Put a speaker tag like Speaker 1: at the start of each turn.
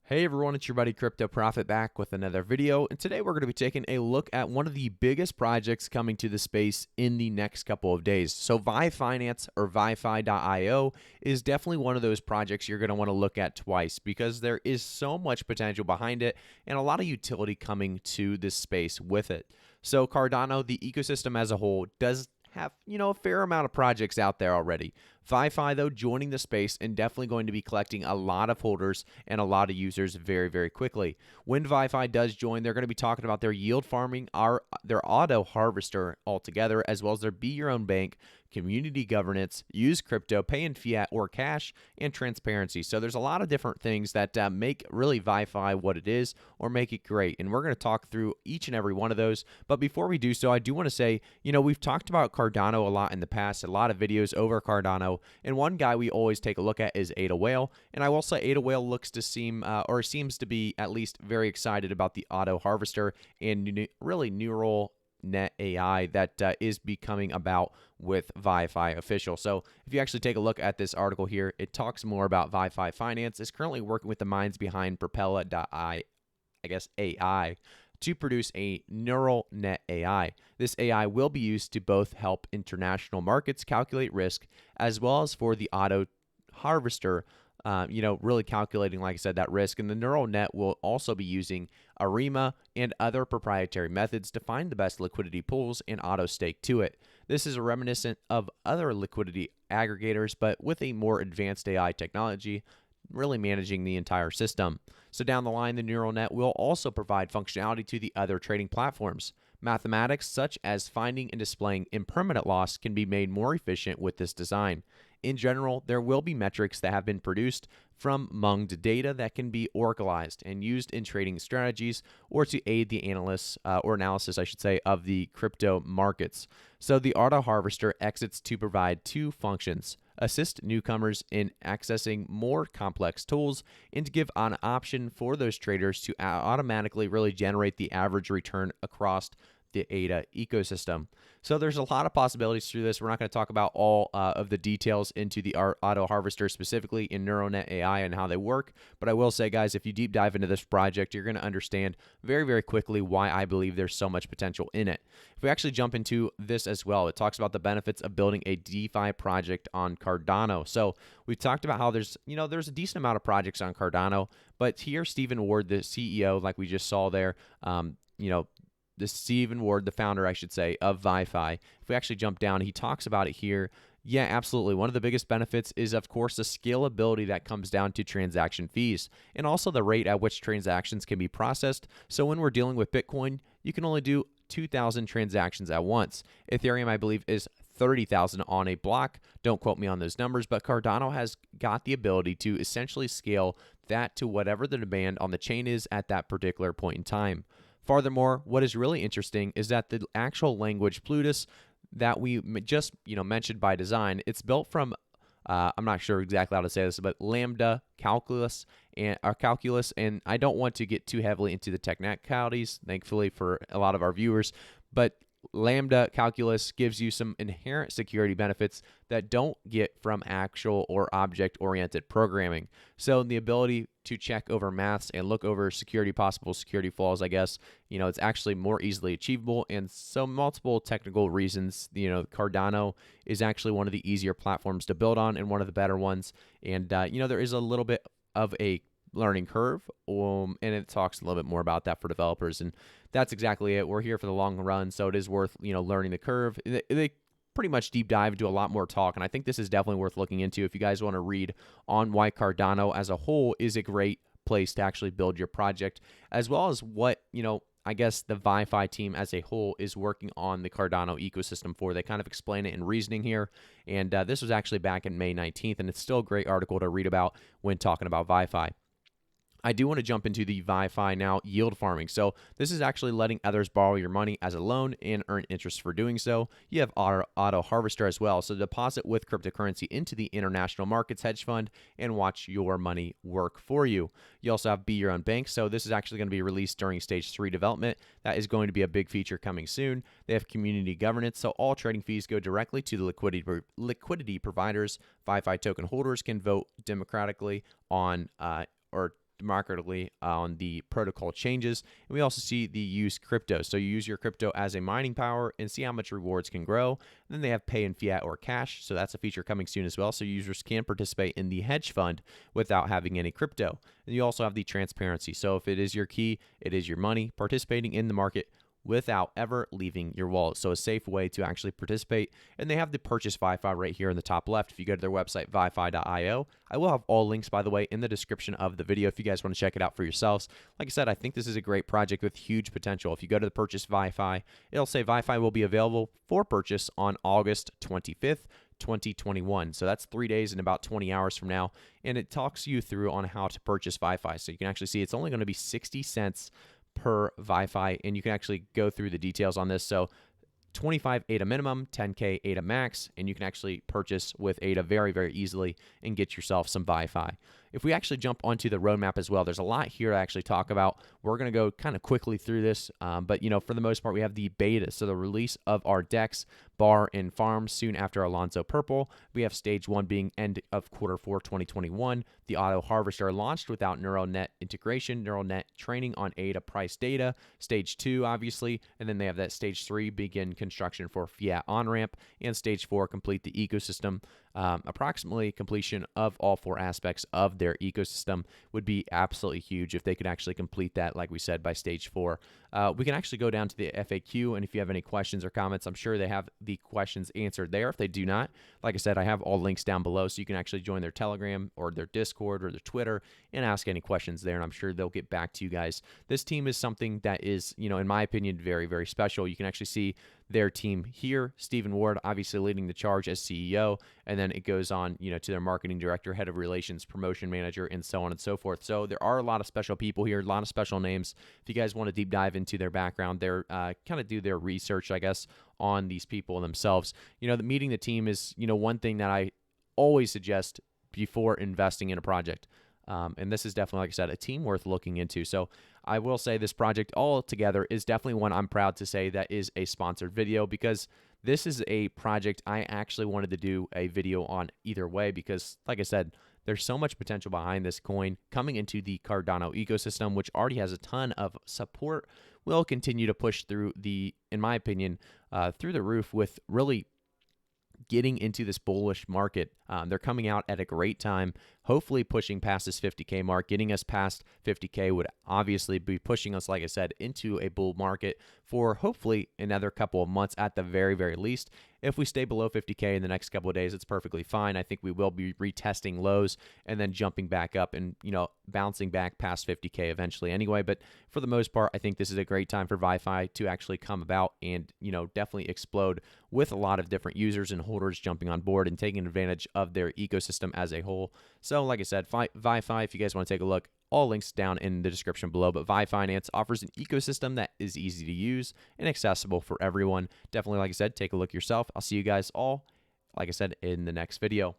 Speaker 1: Hey everyone, it's your buddy Crypto Profit back with another video, and today we're going to be taking a look at one of the biggest projects coming to the space in the next couple of days. So ViFinance or ViFi.io is definitely one of those projects you're going to want to look at twice because there is so much potential behind it and a lot of utility coming to this space with it. So Cardano, the ecosystem as a whole, does have, a fair amount of projects out there already. ViFi, though, joining the space and definitely going to be collecting a lot of holders and a lot of users very, very quickly. When ViFi does join, they're going to be talking about their yield farming, their auto harvester altogether, as well as their Be Your Own Bank, community governance, use crypto, pay in fiat or cash, and transparency. So there's a lot of different things that make really ViFi what it is or make it great. And we're going to talk through each and every one of those. But before we do so, I do want to say, we've talked about Cardano a lot in the past, a lot of videos over Cardano. And one guy we always take a look at is Ada Whale. And I will say Ada Whale looks to seems to be at least very excited about the auto harvester and really neural net AI that is becoming about with ViFi official. So if you actually take a look at this article here, it talks more about ViFi Finance is currently working with the minds behind AI to produce a neural net AI. This AI will be used to both help international markets calculate risk as well as for the auto harvester, really calculating, like I said, that risk. And the neural net will also be using ARIMA and other proprietary methods to find the best liquidity pools and auto stake to it. This is reminiscent of other liquidity aggregators, but with a more advanced AI technology, really managing the entire system. So down the line, the neural net will also provide functionality to the other trading platforms. Mathematics such as finding and displaying impermanent loss can be made more efficient with this design. In general, there will be metrics that have been produced from munged data that can be oracleized and used in trading strategies or to aid the analysts or analysis, I should say, of the crypto markets. So the auto harvester exits to provide two functions: assist newcomers in accessing more complex tools, and to give an option for those traders to automatically really generate the average return across the ADA ecosystem. So there's a lot of possibilities through this. We're not going to talk about all of the details into the auto harvester specifically in NeuroNet AI and how they work, but I will say, guys, if you deep dive into this project, you're going to understand very, very quickly why I believe there's so much potential in it. If we actually jump into this as well, it talks about the benefits of building a DeFi project on Cardano. So we've talked about how there's a decent amount of projects on Cardano, but here Stephen Ward, the CEO, like we just saw there, the Stephen Ward, the founder, I should say, of ViFi. If we actually jump down, he talks about it here. Yeah, absolutely. One of the biggest benefits is, of course, the scalability that comes down to transaction fees and also the rate at which transactions can be processed. So when we're dealing with Bitcoin, you can only do 2,000 transactions at once. Ethereum, I believe, is 30,000 on a block. Don't quote me on those numbers, but Cardano has got the ability to essentially scale that to whatever the demand on the chain is at that particular point in time. Furthermore, what is really interesting is that the actual language Plutus that we just mentioned by design, it's built from I'm not sure exactly how to say this, but Lambda calculus and I don't want to get too heavily into the technicalities, thankfully for a lot of our viewers, but Lambda calculus gives you some inherent security benefits that don't get from actual or object-oriented programming. So the ability to check over maths and look over possible security flaws, I guess, it's actually more easily achievable. And so multiple technical reasons, Cardano is actually one of the easier platforms to build on and one of the better ones. And, there is a little bit of a learning curve, and it talks a little bit more about that for developers, and that's exactly it. We're here for the long run, so it is worth learning the curve. They pretty much deep dive into a lot more talk, and I think this is definitely worth looking into if you guys want to read on why Cardano as a whole is a great place to actually build your project, as well as what I guess the ViFi team as a whole is working on the Cardano ecosystem for. They kind of explain it in reasoning here, and this was actually back in May 19th, and it's still a great article to read about when talking about ViFi. I do want to jump into the ViFi now yield farming. So this is actually letting others borrow your money as a loan and earn interest for doing so. You have auto harvester as well. So deposit with cryptocurrency into the international markets hedge fund and watch your money work for you. You also have Be Your Own Bank. So this is actually going to be released during stage 3 development. That is going to be a big feature coming soon. They have community governance. So all trading fees go directly to the liquidity providers. ViFi token holders can vote democratically on or markedly on the protocol changes. And we also see the use crypto. So you use your crypto as a mining power and see how much rewards can grow. And then they have pay in fiat or cash. So that's a feature coming soon as well. So users can participate in the hedge fund without having any crypto. And you also have the transparency. So if it is your key, it is your money participating in the market without ever leaving your wallet. So a safe way to actually participate. And they have the purchase VyFi right here in the top left. If you go to their website, VyFi.io, I will have all links, by the way, in the description of the video if you guys want to check it out for yourselves. Like I said, I think this is a great project with huge potential. If you go to the purchase VyFi, it'll say VyFi will be available for purchase on August 25th, 2021. So that's 3 days and about 20 hours from now. And it talks you through on how to purchase VyFi. So you can actually see it's only going to be 60 cents per VyFi, and you can actually go through the details on this. So 25 ADA minimum, 10K ADA max, and you can actually purchase with ADA very, very easily and get yourself some VyFi. If we actually jump onto the roadmap as well, there's a lot here to actually talk about. We're going to go kind of quickly through this, but for the most part, we have the beta, so the release of our DEX, bar, and farm soon after Alonzo Purple. We have stage 1 being end of Q4 2021. The auto harvester launched without neural net integration, neural net training on ADA price data. Stage 2, obviously, and then they have that stage 3 begin construction for fiat on ramp, and stage 4 complete the ecosystem. Approximately completion of all 4 aspects of their ecosystem would be absolutely huge if they could actually complete that, like we said, by stage 4. We can actually go down to the FAQ, and if you have any questions or comments, I'm sure they have the questions answered there. If they do not, like I said, I have all links down below, so you can actually join their Telegram or their Discord or their Twitter and ask any questions there, and I'm sure they'll get back to you guys. This team is something that is, in my opinion, very, very special. You can actually see their team here. Stephen Ward obviously leading the charge as CEO, and then it goes on, to their marketing director, head of relations, promotion manager, and so on and so forth. So there are a lot of special people here, a lot of special names. If you guys want to deep dive into their background, they're kind of do their research, I guess, on these people themselves. Meeting the team is, one thing that I always suggest before investing in a project. And this is definitely, like I said, a team worth looking into. So I will say this project altogether is definitely one I'm proud to say that is a sponsored video, because this is a project I actually wanted to do a video on either way, because like I said, there's so much potential behind this coin coming into the Cardano ecosystem, which already has a ton of support. Will continue to push through in my opinion, through the roof with really getting into this bullish market. They're coming out at a great time, hopefully pushing past this 50K mark. Getting us past 50K would obviously be pushing us, like I said, into a bull market for hopefully another couple of months at the very, very least. If we stay below 50K in the next couple of days, it's perfectly fine. I think we will be retesting lows and then jumping back up and, bouncing back past 50K eventually anyway. But for the most part, I think this is a great time for VyFi to actually come about and, definitely explode with a lot of different users and holders jumping on board and taking advantage of their ecosystem as a whole. So like I said, VyFi, if you guys want to take a look, all links down in the description below. But VyFinance offers an ecosystem that is easy to use and accessible for everyone. Definitely, like I said, take a look yourself. I'll see you guys all, like I said, in the next video.